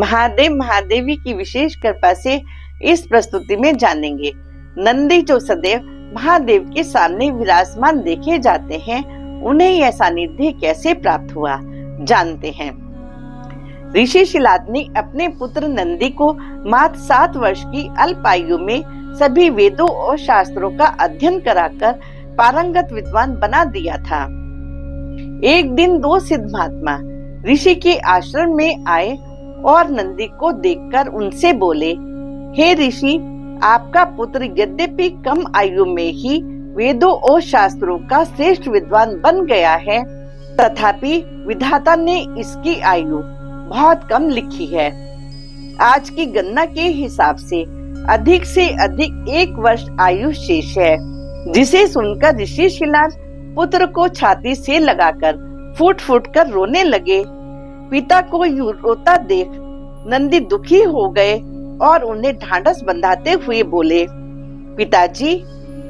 महादेव महादेवी की विशेष कृपा से इस प्रस्तुति में जानेंगे। नंदी जो सदैव महादेव के सामने विराजमान देखे जाते हैं, उन्हें यह सानिध्य कैसे प्राप्त हुआ, जानते हैं। ऋषि शिलाद ने अपने पुत्र नंदी को मात्र 7 वर्ष की अल्प आयु में सभी वेदों और शास्त्रों का अध्ययन कराकर पारंगत विद्वान बना दिया था। एक दिन 2 सिद्ध महात्मा ऋषि के आश्रम में आए और नंदी को देखकर उनसे बोले, हे ऋषि, आपका पुत्र यद्यपि कम आयु में ही वेदों और शास्त्रों का श्रेष्ठ विद्वान बन गया है, तथापि विधाता ने इसकी आयु बहुत कम लिखी है। आज की गणना के हिसाब से अधिक 1 वर्ष आयु शेष है। जिसे सुनकर ऋषि शिलाद पुत्र को छाती से लगाकर फूट फूट कर रोने लगे। पिता को यूं रोता देख नंदी दुखी हो गए और उन्हें ढांढस बंधाते हुए बोले, पिताजी,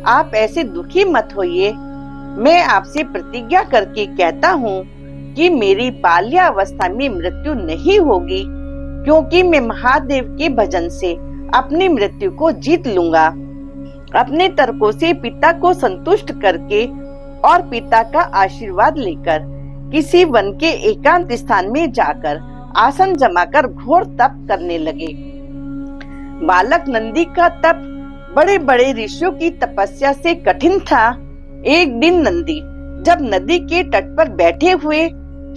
आप ऐसे दुखी मत होइए। मैं आपसे प्रतिज्ञा करके कहता हूँ कि मेरी बाल्यावस्था में मृत्यु नहीं होगी, क्योंकि मैं महादेव के भजन से अपनी मृत्यु को जीत लूंगा। अपने तर्कों से पिता को संतुष्ट करके और पिता का आशीर्वाद लेकर किसी वन के एकांत स्थान में जाकर आसन जमाकर घोर तप करने लगे। बालक नंदी का तप बड़े बड़े ऋषियों की तपस्या से कठिन था। एक दिन नंदी जब नदी के तट पर बैठे हुए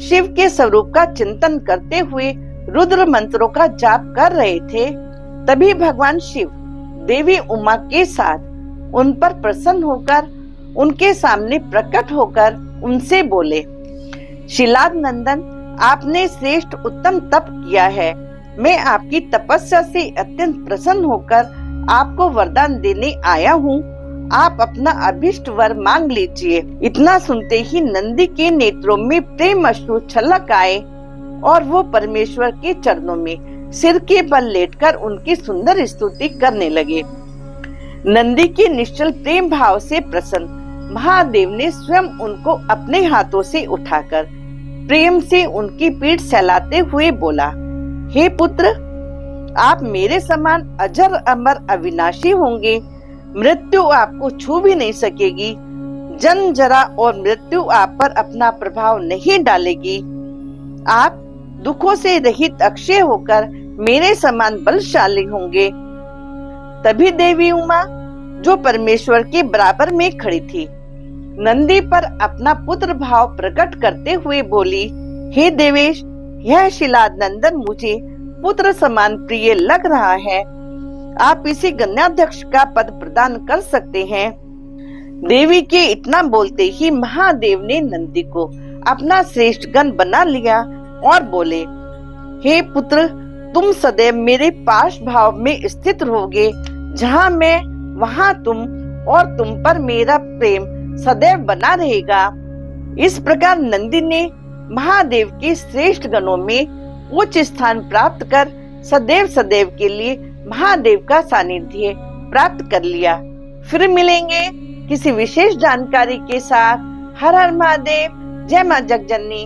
शिव के स्वरूप का चिंतन करते हुए रुद्र मंत्रों का जाप कर रहे थे, तभी भगवान शिव देवी उमा के साथ उन पर प्रसन्न होकर उनके सामने प्रकट होकर उनसे बोले, शिलाद नंदन, आपने श्रेष्ठ उत्तम तप किया है। मैं आपकी तपस्या से अत्यंत प्रसन्न होकर आपको वरदान देने आया हूँ। आप अपना अभिष्ट वर मांग लीजिए। इतना सुनते ही नंदी के नेत्रों में प्रेम अश्रु छलक आए और वो परमेश्वर के चरणों में सिर के बल लेटकर उनकी सुंदर स्तुति करने लगे। नंदी के निश्चल प्रेम भाव से प्रसन्न महादेव ने स्वयं उनको अपने हाथों से उठाकर प्रेम से उनकी पीठ सहलाते हुए बोला, हे पुत्र, आप मेरे समान अजर अमर अविनाशी होंगे। मृत्यु आपको छू भी नहीं सकेगी। जन्म जरा और मृत्यु आप पर अपना प्रभाव नहीं डालेगी। आप दुखों से रहित अक्षय होकर मेरे समान बलशाली होंगे। तभी देवी उमा, जो परमेश्वर के बराबर में खड़ी थी, नंदी पर अपना पुत्र भाव प्रकट करते हुए बोली, हे देवेश, यह शिलाद नंदन मुझे पुत्र समान प्रिय लग रहा है। आप इसी गण्याध्यक्ष का पद प्रदान कर सकते हैं। देवी के इतना बोलते ही महादेव ने नंदी को अपना श्रेष्ठ गण बना लिया और बोले, हे पुत्र, तुम सदैव मेरे पास भाव में स्थित रहोगे। जहाँ मैं वहाँ तुम, और तुम पर मेरा प्रेम सदैव बना रहेगा। इस प्रकार नंदी ने महादेव के श्रेष्ठ गणों में उच्च स्थान प्राप्त कर सदैव सदैव के लिए महादेव का सानिध्य प्राप्त कर लिया। फिर मिलेंगे किसी विशेष जानकारी के साथ। हर हर महादेव। जय मां जगजननी।